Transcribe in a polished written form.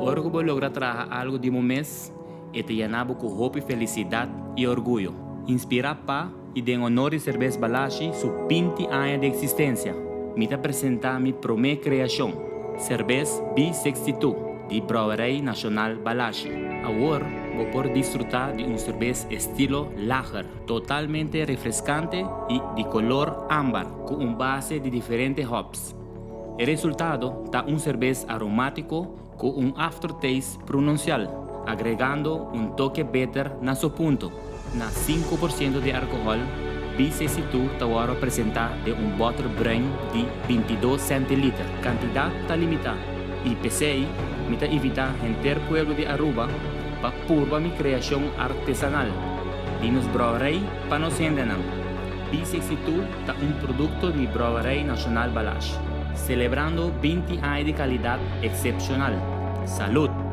Orgulho logra trazer algo de um mês e te llenava com hope, felicidade e orgulho. Inspira pa e de honor e cerveja Balashi su 20 anos de existência. Me te apresentar minha primeira criação, cerveja B62, de Brouwerij Nacional Balashi. Agora, vou poder desfrutar de cerveja estilo lager, totalmente refrescante e de color ámbar, com base de diferentes hops. O resultado está cerveja aromático com aftertaste pronuncial, agregando toque bitter na seu ponto. Na 5% de álcool, B62 está agora apresentar de bottle brand de 22 centilitros. Quantidade está limitada. E PCI me está evitar enter pueblo de Aruba para purva minha criação artesanal. Dinos Brouwerij para nos endenar. B62 está produto de Brouwerij Nacional Balashi, celebrando 20 anos de qualidade excepcional. Salud!